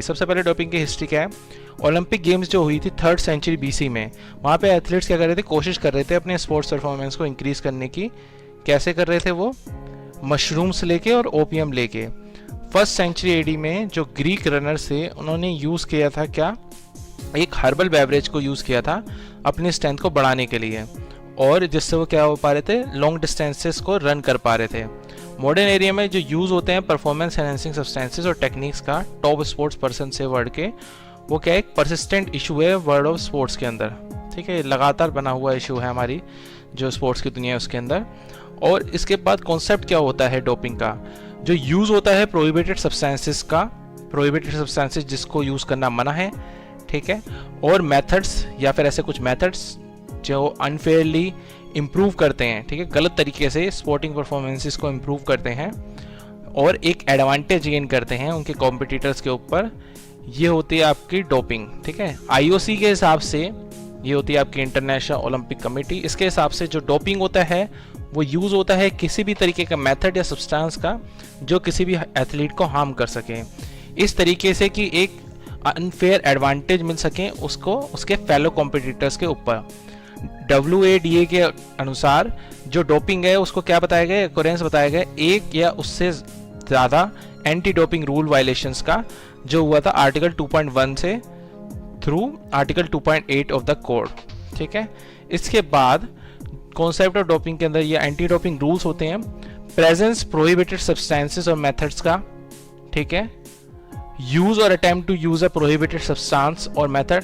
सबसे पहले डोपिंग की हिस्ट्री क्या है। ओलंपिक गेम्स जो हुई थी 3rd सेंचुरी BC में, वहाँ पे एथलीट्स क्या कर रहे थे, कोशिश कर रहे थे अपने स्पोर्ट्स परफॉर्मेंस को इंक्रीज करने की। कैसे कर रहे थे वो? मशरूम्स लेके और ओपियम लेके। 1st सेंचुरी AD में जो ग्रीक रनर्स थे उन्होंने यूज़ किया था क्या, एक हर्बल बेवरेज को यूज़ किया था अपनी स्ट्रेंथ को बढ़ाने के लिए, और जिससे वो क्या हो पा रहे थे, लॉन्ग डिस्टेंसेस को रन कर पा रहे थे। मॉडर्न एरिया में जो यूज़ होते हैं परफॉर्मेंस एनहेंसिंग सब्सटेंसेस और टेक्निक्स का टॉप स्पोर्ट्स पर्सन से वर्ड के, वो क्या एक परसिस्टेंट इशू है वर्ल्ड ऑफ स्पोर्ट्स के अंदर। ठीक है, लगातार बना हुआ इशू है हमारी जो स्पोर्ट्स की दुनिया है उसके अंदर। और इसके बाद कॉन्सेप्ट क्या होता है डोपिंग का, जो यूज़ होता है प्रोहिबिटेड सब्सटेंसेस का, प्रोहिबिटेड सब्सटेंसेस जिसको यूज़ करना मना है। ठीक है, और मेथड्स या फिर ऐसे कुछ मेथड्स जो अनफेयरली इम्प्रूव करते हैं, ठीक है, गलत तरीके से स्पोर्टिंग परफॉर्मेंसेस को इम्प्रूव करते हैं और एक एडवांटेज गेन करते हैं उनके कॉम्पिटिटर्स के ऊपर, ये होती है आपकी डोपिंग। ठीक है, IOC के हिसाब से ये होती है आपकी इंटरनेशनल ओलंपिक कमेटी। इसके हिसाब से जो डोपिंग होता है वो यूज़ होता है किसी भी तरीके का मेथड या सब्सटेंस का जो किसी भी एथलीट को हार्म कर सके, इस तरीके से कि एक अनफेयर एडवांटेज मिल सके उसको उसके फेलो कॉम्पिटिटर्स के ऊपर। WADA के अनुसार जो डोपिंग है उसको क्या बताया गया, ओकरेंस बताया गया एक या उससे ज़्यादा एंटी डोपिंग रूल वायलेशंस का, जो हुआ था आर्टिकल 2.1 से through article 2.8 of the code. ठीक है, इसके बाद कॉन्सेप्ट ऑफ डोपिंग के अंदर ये एंटी डोपिंग रूल्स होते हैं, प्रेजेंस प्रोहिबिटेड सब्सटेंसेस और मेथड्स का। ठीक है, यूज और attempt to use a prohibited substance और मेथड।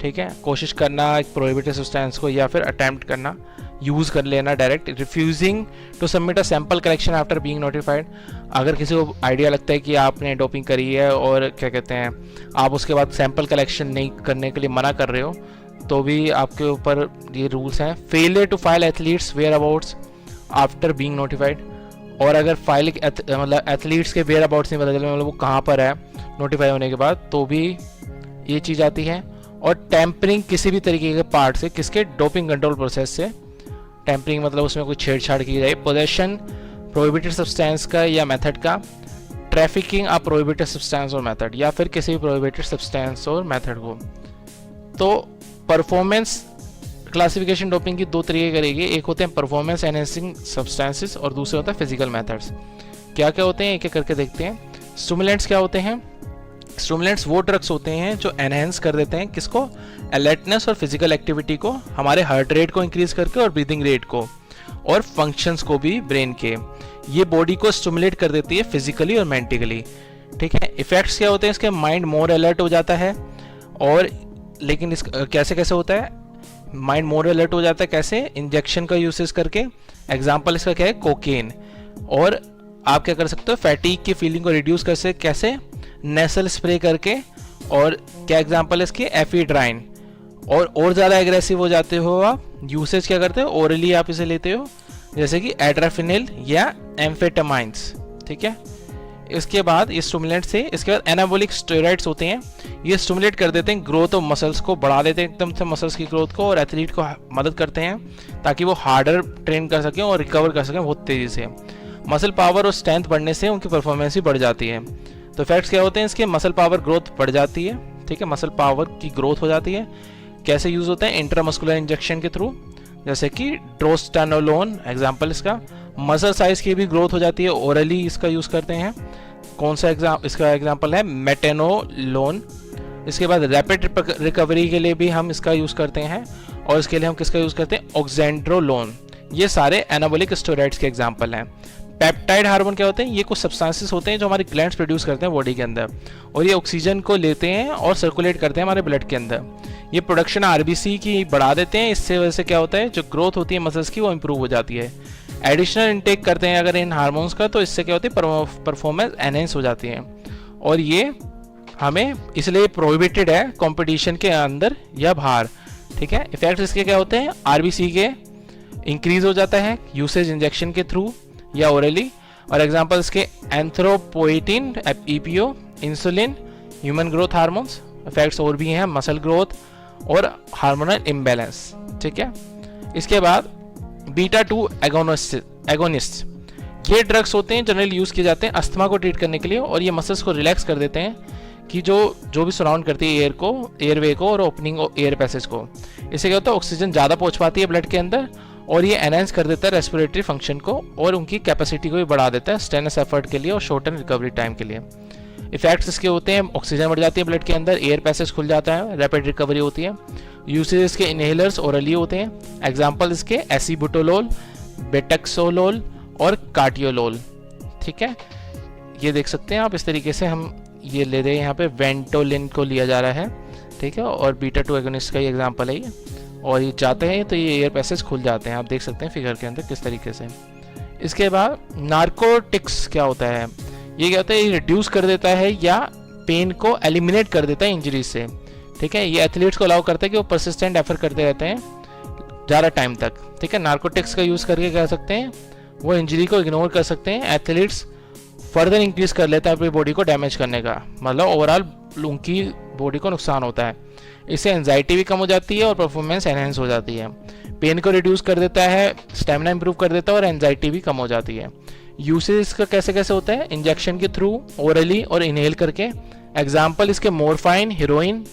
ठीक है, कोशिश करना एक प्रोहिबिटेड सब्सटेंस को या फिर अटेम्प्ट करना, यूज कर लेना direct. Refusing to submit a sample collection after being notified, अगर किसी को आइडिया लगता है कि आपने डोपिंग करी है और क्या कहते हैं आप उसके बाद सैंपल कलेक्शन नहीं करने के लिए मना कर रहे हो, तो भी आपके ऊपर ये रूल्स हैं। Failure to file athletes whereabouts after being notified, और अगर फाइल मतलब एथलीट्स के वेयर अबाउट्स नहीं पता चले, मतलब वो कहाँ पर है नोटिफाई होने के बाद, तो भी ये चीज़ आती है। और टैंपरिंग किसी भी तरीके के पार्ट से, किसके, डोपिंग कंट्रोल प्रोसेस से। टैंपरिंग मतलब उसमें कोई छेड़छाड़ की जाए। पोजेशन प्रोहिबिटेड सब्सटेंस का या मेथड का। ट्रैफिकिंग अ प्रोहिबिटेड सब्सटेंस और मेथड, या फिर किसी भी प्रोहिबिटेड सब्सटेंस और मेथड को। तो परफॉर्मेंस क्लासिफिकेशन डोपिंग की 2 तरीके करेगी, एक होते हैं परफॉर्मेंस एनहेंसिंग सब्सटेंसेस और दूसरे होता है फिजिकल मेथड्स। क्या क्या होते हैं एक एक करके देखते हैं। स्टिमुलेंट्स क्या होते हैं? स्टिमुलेंट्स वो ड्रग्स होते हैं जो एनहेंस कर देते हैं किसको, अलर्टनेस और फिजिकल एक्टिविटी को, हमारे हार्ट रेट को इंक्रीज करके और ब्रीदिंग रेट को और फंक्शंस को भी ब्रेन के। ये बॉडी को स्टिमुलेट कर देती है फिजिकली और मेंटली। ठीक है, इफेक्ट्स क्या होते हैं इसके, माइंड मोर अलर्ट हो जाता है। और लेकिन इस कैसे कैसे होता है माइंड मोर अलर्ट हो जाता है, कैसे, इंजेक्शन का यूसेज करके। एग्जाम्पल इसका क्या है, कोकेन। और आप क्या कर सकते हो, फैटीग की फीलिंग को रिड्यूस कर सकते, कैसे, नेसल स्प्रे करके। और क्या एग्जांपल है इसके, एफिड्राइन। और ज़्यादा एग्रेसिव हो जाते हो आप, यूसेज क्या करते हो, ओरली आप इसे लेते हो, जैसे कि एड्राफिनिल या एम्फेटामाइंस। ठीक है, इसके बाद ये स्टिमुलेंट से, इसके बाद एनाबॉलिक स्टेरॉइड्स होते हैं, ये स्टिमुलेट कर देते हैं ग्रोथ ऑफ मसल्स को, बढ़ा देते हैं एकदम से मसल्स की ग्रोथ को, और एथलीट को मदद करते हैं ताकि वो हार्डर ट्रेन कर सकें और रिकवर कर सकें बहुत तेज़ी से। मसल पावर और स्ट्रेंथ बढ़ने से उनकी परफॉर्मेंस भी बढ़ जाती है। तो इफेक्ट्स क्या होते हैं इसके, मसल पावर ग्रोथ बढ़ जाती है। ठीक है, मसल पावर की ग्रोथ हो जाती है। कैसे यूज़ होता है, इंट्रामस्कुलर इंजेक्शन के थ्रू, जैसे कि ड्रोस्टेनोलोन एग्जाम्पल इसका। मसल साइज की भी ग्रोथ हो जाती है, ओरली इसका यूज़ करते हैं। कौन सा इसका एग्जाम्पल है, मेटेनोलोन। इसके बाद रैपिड रिकवरी के लिए भी हम इसका यूज़ करते हैं, और इसके लिए हम किसका यूज़ करते हैं, ऑक्जेंड्रोलोन। ये सारे एनाबॉलिक स्टेरॉइड्स के एग्जाम्पल हैं। पेप्टाइड हार्मोन क्या होते हैं, ये कुछ सब्सटेंसेस होते हैं जो हमारे ग्लैंड्स प्रोड्यूस करते हैं बॉडी के अंदर, और ये ऑक्सीजन को लेते हैं और सर्कुलेट करते हैं हमारे ब्लड के अंदर। ये प्रोडक्शन RBC की बढ़ा देते हैं, इससे वजह से क्या होता है, जो ग्रोथ होती है मसल्स की वो इंप्रूव हो जाती है। एडिशनल इनटेक करते हैं अगर इन हार्मोन्स का, तो इससे क्या होती है, परफॉर्मेंस एनहेंस हो जाती है। और ये हमें इसलिए प्रोहिबिटेड है कंपटीशन के अंदर या बाहर। ठीक है, इफेक्ट्स इसके क्या होते हैं, RBC के इंक्रीज हो जाता है यूसेज इंजेक्शन के थ्रू या ओरली। और एग्जांपल्स के एंथ्रोपोइटिन, EPO, insulin, human growth hormones. Effects और भी हैं, मसल ग्रोथ और हार्मोनल इम्बैलेंस। ठीक है, इसके बाद बीटा-2 एगोनिस्ट, ये ड्रग्स होते हैं जनरली यूज़ किए जाते हैं अस्थमा को ट्रीट करने के लिए, और ये मसल्स को रिलैक्स कर देते हैं। कि जो जो भी सराउंड करती है एयर को, एयरवे को और ओपनिंग एयर पैसेज को। इससे क्या होता है, ऑक्सीजन ज़्यादा पहुंच पाती है ब्लड के अंदर और ये एनहेंस कर देता है रेस्पिरेटरी फंक्शन को और उनकी कैपेसिटी को भी बढ़ा देता है स्टेनलेस एफर्ट के लिए और शॉर्टन रिकवरी टाइम के लिए। इफेक्ट्स इसके होते हैं, ऑक्सीजन बढ़ जाती है ब्लड के अंदर, एयर पैसेज खुल जाता है, रैपिड रिकवरी होती है। यूसेज इसके इनहेलर्स ओरली होते हैं। एग्जाम्पल इसके एसीबुटोलोल, बेटक्सोलोल और कार्टियोलोल। ठीक है, ये देख सकते हैं आप। इस तरीके से हम ये ले रहे हैं, यहाँ पे वेंटोलिन को लिया जा रहा है। ठीक है, और बीटा 2 एगोनिस्ट का ही एग्जाम्पल है ये। और ये जाते हैं तो ये एयर पैसेज खुल जाते हैं, आप देख सकते हैं फिगर के अंदर किस तरीके से। इसके बाद नार्कोटिक्स क्या होता है, ये क्या होता है, ये रिड्यूस कर देता है या पेन को एलिमिनेट कर देता है इंजरी से। ठीक है, ये एथलीट्स को अलाउ करता है कि वो परसिस्टेंट एफर्ट करते रहते हैं ज़्यादा टाइम तक। ठीक है, नार्कोटिक्स का यूज़ करके कह सकते हैं वो इंजरी को इग्नोर कर सकते हैं। एथलीट्स फर्दर इंक्रीज कर लेता है अपनी बॉडी को डैमेज करने का, मतलब ओवरऑल उनकी बॉडी को नुकसान होता है। इससे एंजाइटी भी कम हो जाती है और परफॉर्मेंस एनहेंस हो जाती है। पेन को रिड्यूस कर देता है, स्टेमिना इंप्रूव कर देता है और एंजाइटी भी कम हो जाती है। यूसेज इसका कैसे कैसे होता है, इंजेक्शन के थ्रू, ओरली और इनहेल करके। एग्जाम्पल इसके मोरफाइन, हीरोइन,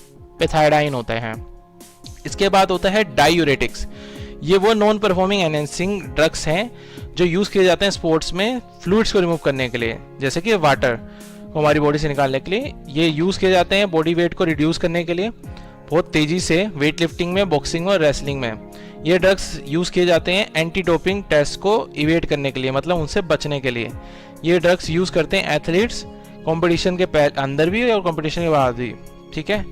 पेथाइडाइन होते हैं। इसके बाद होता है डायूरेटिक्स। ये वो नॉन परफॉर्मिंग एनहेंसिंग ड्रग्स हैं जो यूज़ किए जाते हैं स्पोर्ट्स में फ्लूइड्स को रिमूव करने के लिए, जैसे कि वाटर को हमारी बॉडी से निकालने के लिए। ये यूज़ किए जाते हैं बॉडी वेट को रिड्यूस करने के लिए बहुत तेज़ी से, वेट लिफ्टिंग में, बॉक्सिंग में और रेसलिंग में। ये ड्रग्स यूज़ किए जाते हैं एंटी डोपिंग टेस्ट को इवेट करने के लिए, मतलब उनसे बचने के लिए। ये ड्रग्स यूज़ करते हैं एथलीट्स कंपटीशन के अंदर भी और कंपटीशन के बाद भी। ठीक है,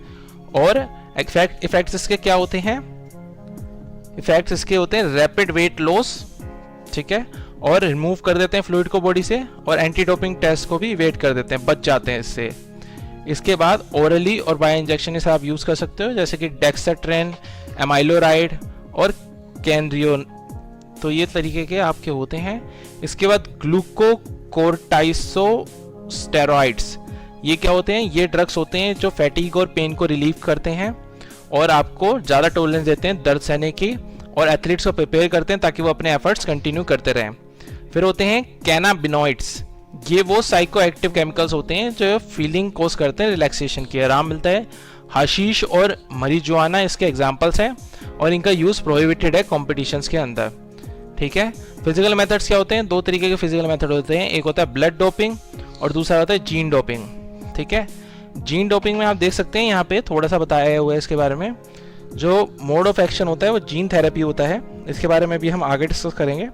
और इफेक्ट्स इसके क्या होते हैं, इफेक्ट्स इसके होते हैं रैपिड वेट लॉस। ठीक है, और रिमूव कर देते हैं फ्लूइड को बॉडी से, और एंटी डोपिंग टेस्ट को भी वेट कर देते हैं, बच जाते हैं इससे। इसके बाद ओरली और बायो इंजेक्शन से आप यूज़ कर सकते हो, जैसे कि डेक्साट्रेन, एमाइलोराइड और कैनरियोन। तो ये तरीके के आपके होते हैं। इसके बाद ग्लूकोकोर्टाइसोस्टेरॉइड्स, ये क्या होते हैं, ये ड्रग्स होते हैं जो फैटीग और पेन को रिलीव करते हैं और आपको ज़्यादा टॉलरेंस देते हैं दर्द सहने की, और एथलीट्स को प्रिपेयर करते हैं ताकि वो अपने एफर्ट्स कंटिन्यू करते रहें। फिर होते हैं कैनाबिनॉइड्स। ये वो साइको एक्टिव केमिकल्स होते हैं जो फीलिंग कोज करते हैं, रिलैक्सेशन की, आराम मिलता है। हाशीश और मरीजुआना इसके एग्जाम्पल्स हैं और इनका यूज़ प्रोहिबिटेड है कॉम्पिटिशन्स के अंदर। ठीक है, फिजिकल मेथड्स क्या होते हैं, दो तरीके के फिजिकल मेथड होते हैं, एक होता है ब्लड डोपिंग और दूसरा होता है जीन डोपिंग। ठीक है, जीन डोपिंग में आप देख सकते हैं यहाँ पे थोड़ा सा बताया हुआ है इसके बारे में। जो मोड ऑफ एक्शन होता है वो जीन थेरेपी होता है, इसके बारे में भी हम आगे डिस्कस करेंगे।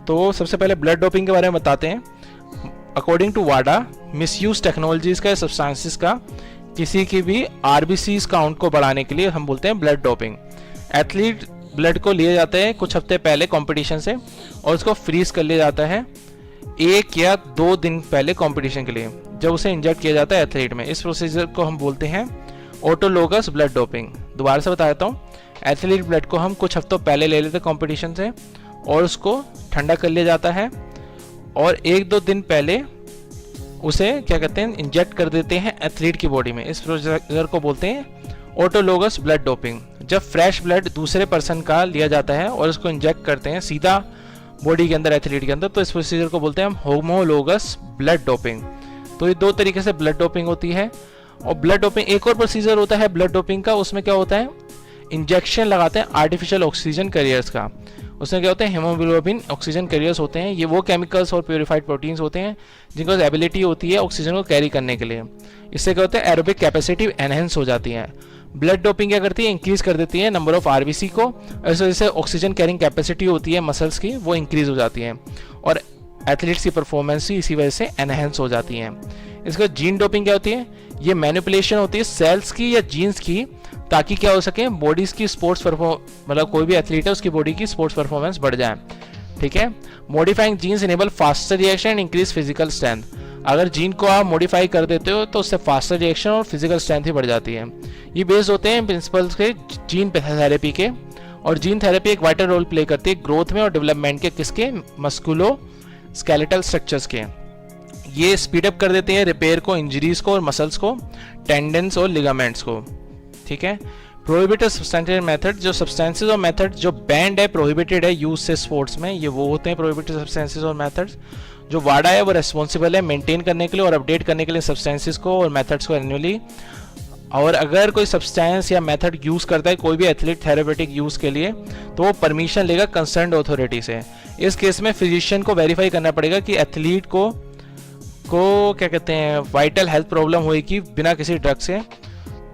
तो सबसे पहले ब्लड डोपिंग के बारे में बताते हैं। अकॉर्डिंग टू वाडा, मिसयूज टेक्नोलॉजीज का, सब्सटेंसेस का किसी की भी आरबीसीज काउंट को बढ़ाने के लिए हम बोलते हैं ब्लड डोपिंग। एथलीट ब्लड को लिए जाते हैं कुछ हफ्ते पहले कंपटीशन से और उसको फ्रीज कर लिया जाता है 1 या 2 दिन पहले कंपटीशन के लिए, जब उसे इंजेक्ट किया जाता है एथलीट में। इस प्रोसीजर को हम बोलते हैं ऑटोलोगस ब्लड डोपिंग। दोबारा से बता देता हूँ, एथलीट ब्लड को हम कुछ हफ्तों पहले ले लेते हैं कंपटीशन से और उसको ठंडा कर लिया जाता है और 1-2 दिन पहले उसे क्या कहते हैं, इंजेक्ट कर देते हैं एथलीट की बॉडी में। इस प्रोसीजर को बोलते हैं ऑटोलोगस ब्लड डोपिंग। जब फ्रेश ब्लड दूसरे पर्सन का लिया जाता है और उसको इंजेक्ट करते हैं सीधा बॉडी के अंदर, एथलीट के अंदर, तो इस प्रोसीजर को बोलते हैं हम होमोलोगस ब्लड डोपिंग। तो ये 2 तरीके से ब्लड डोपिंग होती है। और ब्लड डोपिंग एक और प्रोसीजर होता है ब्लड डोपिंग का, उसमें क्या होता है, इंजेक्शन लगाते हैं आर्टिफिशियल ऑक्सीजन कैरियर्स का। उसमें क्या होता है, हेमोग्लोबिन ऑक्सीजन कैरियर्स होते हैं। ये वो केमिकल्स और प्योरीफाइड प्रोटीन्स होते हैं जिनकी एबिलिटी होती है ऑक्सीजन को कैरी करने के लिए। इससे क्या होता है, एरोबिक कैपेसिटी एनहेंस हो जाती है। ब्लड डोपिंग क्या करती है, इंक्रीज कर देती है नंबर ऑफ आरबीसी को, इस वजह से ऑक्सीजन कैरिंग कैपेसिटी होती है मसल्स की, वो इंक्रीज हो जाती है और एथलीट्स की परफॉर्मेंस भी इसी वजह से एनहेंस हो जाती है। इसका जीन डोपिंग क्या होती है, ये मैनिपुलेशन होती है सेल्स की या जीन्स की, ताकि क्या हो सके, बॉडीज की स्पोर्ट्स मतलब कोई भी एथलीट है उसकी बॉडी की स्पोर्ट्स परफॉर्मेंस बढ़ जाए। ठीक है, modifying genes enable faster reaction and increase physical strength. अगर जीन को आप मॉडिफाई कर देते हो तो उससे फास्टर रिएक्शन और फिजिकल स्ट्रेंथ ही बढ़ जाती है। ये बेस्ड होते हैं प्रिंसिपल्स के जीन थेरेपी के, और जीन थेरेपी एक वाइटल रोल प्ले करती है ग्रोथ में और डेवलपमेंट के, किसके, मस्कुलो स्केलेटल स्ट्रक्चर्स के। ये स्पीड अप कर देते हैं रिपेयर को, इंजरीज को और मसल्स को, टेंडेंस और लिगामेंट्स को। ठीक है, प्रोहिबिटेड सब्सटेंसेस मेथड, जो सब्सटेंसेस और मेथड जो बैंड है, प्रोहिबिटेड है यूज से स्पोर्ट्स में, ये वो होते हैं प्रोहिबिटेड सब्सटेंसेस और मेथड्स जो वाडा है वो रेस्पॉन्सिबल है मेंटेन करने के लिए और अपडेट करने के लिए सब्सटेंसेस को और मेथड्स को एनुअली। और अगर कोई सब्सटेंस या मेथड यूज़ करता है कोई भी एथलीट थेरेपेटिक यूज़ के लिए, तो वो परमिशन लेगा कंसर्न्ड अथॉरिटी से। इस केस में फिजिशियन को वेरीफाई करना पड़ेगा कि एथलीट को क्या कहते हैं वाइटल हेल्थ प्रॉब्लम हुई कि बिना किसी ड्रग से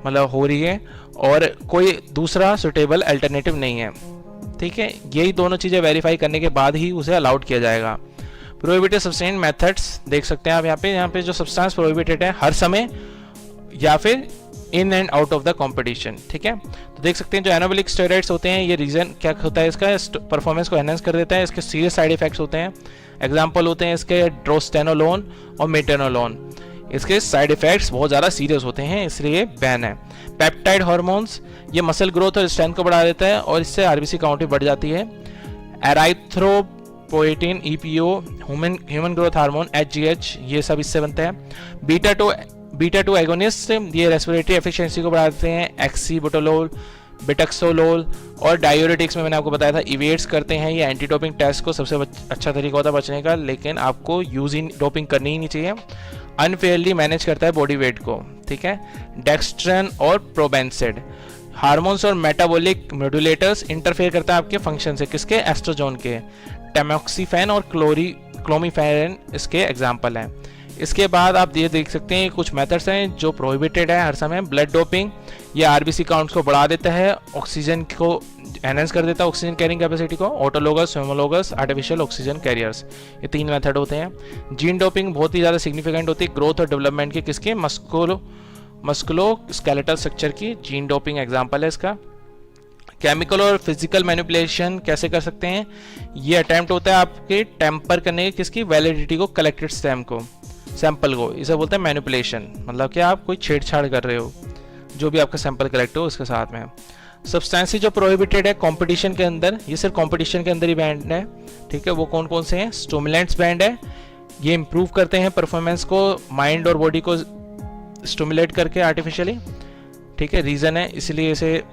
मतलब हो रही है और कोई दूसरा सुटेबल अल्टरनेटिव नहीं है। ठीक है, यही दोनों चीज़ें वेरीफाई करने के बाद ही उसे अलाउड किया जाएगा। प्रोहिबिटेड सब्सटेंस मेथड्स देख सकते हैं आप यहाँ पे जो सब्सटेंस प्रोहिबिटेड है हर समय या फिर in and out of the competition. ठीक है, तो देख सकते हैं जो एनाबॉलिक स्टेरॉइड्स होते हैं ये रीजन क्या होता है इसका परफॉर्मेंस को एनहांस कर देता है। इसके सीरियस साइड इफेक्ट्स होते हैं, एग्जांपल होते हैं इसके ड्रोस्टेनोलोन और मेटेनोलोन। इसके साइड इफेक्ट्स बहुत ज़्यादा सीरियस होते हैं इसलिए बैन है। पेप्टाइड हार्मोन्स ये मसल ग्रोथ और स्ट्रेंथ को बढ़ा देता है और इससे आरबीसी काउंट भी बढ़ जाती है। एराइथ्रोपोएटिन ईपीओ ह्यूमन ग्रोथ हार्मोन एचजीएच ये सब इससे बनता है। बीटा टू एगोनिस्ट ये रेस्पिरेटरी एफिशिएंसी को बढ़ा देते हैं। एक्सीबुटोलोल बिटक्सोलोल और डायूरेटिक्स में मैंने आपको बताया था इवेट्स करते हैं। ये एंटी डोपिंग टेस्ट को सबसे अच्छा तरीका होता है बचने का, लेकिन आपको यूज इन डोपिंग करनी ही नहीं चाहिए। अनफेयरली मैनेज करता है बॉडी वेट को। ठीक है, डेक्स्ट्रन और प्रोबेंसेड हार्मोन्स और मेटाबॉलिक मॉड्यूलेटर्स इंटरफेयर करता है आपके फंक्शन से, किसके एस्ट्रोजोन के। टेमोक्सिफेन और क्लोमीफेरन इसके एग्जाम्पल हैं। इसके बाद आप ये देख सकते हैं कुछ मेथड्स हैं जो प्रोहिबिटेड है हर समय। ब्लड डोपिंग ये आरबीसी काउंट्स को बढ़ा देता है, ऑक्सीजन को एनहेंस कर देता है, ऑक्सीजन कैरिंग कैपेसिटी को। Autologous, homologous, artificial oxygen carriers ये 3 मेथड होते हैं। जीन डोपिंग बहुत ही ज़्यादा सिग्निफिकेंट होती है ग्रोथ और डेवलपमेंट के, किसके मस्कुलो स्केलेटल स्ट्रक्चर की। जीन डोपिंग एग्जाम्पल है इसका। केमिकल और फिजिकल मैनिपुलेशन कैसे कर सकते हैं, ये अटेम्प्ट होता है आपके टेम्पर करने के, किसकी वैलिडिटी को, कलेक्टेड सैंपल को। इसे बोलते हैं मैनिपुलेशन, मतलब कि आप कोई छेड़छाड़ कर रहे हो जो भी आपका सैंपल कलेक्ट हो उसके साथ में। सब्सटेंसेस जो प्रोहिबिटेड है कंपटीशन के अंदर, ये सिर्फ कंपटीशन के अंदर ही बैंड है। ठीक है, वो कौन कौन से हैं। स्टिमुलेंट्स बैंड है, ये इंप्रूव करते हैं परफॉर्मेंस को, माइंड और बॉडी को स्टिमुलेट करके आर्टिफिशियली। ठीक है, रीज़न है इसलिए इसे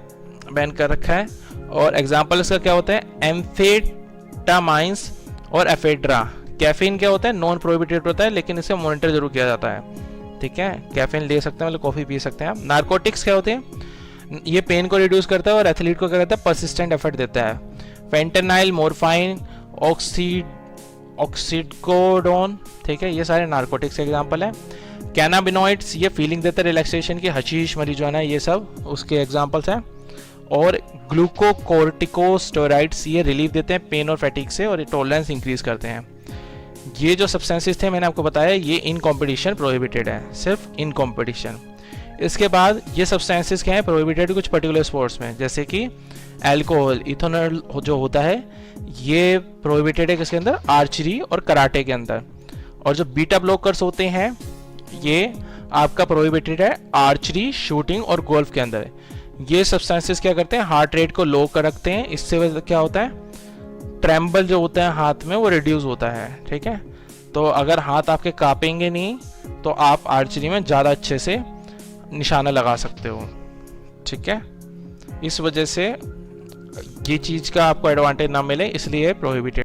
बैन कर रखा है। और एग्जाम्पल इसका क्या होता है, एम्फेटामाइंस और एफेड्रा। कैफीन क्या होता है, नॉन प्रोहिबिटेड होता है लेकिन इसे मॉनिटर जरूर किया जाता है। ठीक है, कैफीन ले सकते हैं मतलब कॉफ़ी पी सकते हैं आप। नार्कोटिक्स क्या होते हैं, ये पेन को रिड्यूस करता है और एथलीट को क्या करता है, परसिस्टेंट एफर्ट देता है। Fentanyl, morphine, oxycodone. ठीक है, ये सारे नार्कोटिक्स के एग्जाम्पल हैं। कैनाबिनॉइड्स ये फीलिंग देता है रिलैक्सेशन की, हशीश मरीजुआना ये सब उसके एग्जाम्पल्स हैं। और ग्लूकोकोर्टिकोस्टेरॉइड्स ये रिलीफ देते हैं पेन और फैटिक से और टॉलरेंस इंक्रीज करते हैं। ये जो सब्सटेंसेस थे मैंने आपको बताया ये इन कॉम्पिटिशन प्रोहिबिटेड है, सिर्फ इन कॉम्पिटिशन। इसके बाद ये सब्सटेंसेस क्या हैं प्रोहिबिटेड कुछ पर्टिकुलर स्पोर्ट्स में, जैसे कि अल्कोहल, इथेनॉल जो होता है ये प्रोहिबिटेड है किसके अंदर, आर्चरी और कराटे के अंदर। और जो बीटा ब्लॉकर्स होते हैं ये आपका प्रोहिबिटेड है आर्चरी, शूटिंग और गोल्फ के अंदर। ये सब्सटेंसेस क्या करते हैं, हार्ट रेट को लो कर रखते हैं, इससे क्या होता है, ट्रेम्बल जो होता है हाथ में वो रिड्यूस होता है। ठीक है, तो अगर हाथ आपके कांपेंगे नहीं तो आप आर्चरी में ज़्यादा अच्छे से निशाना लगा सकते हो। ठीक है, इस वजह से ये चीज़ का आपको एडवांटेज ना मिले इसलिए प्रोहिबिटेड।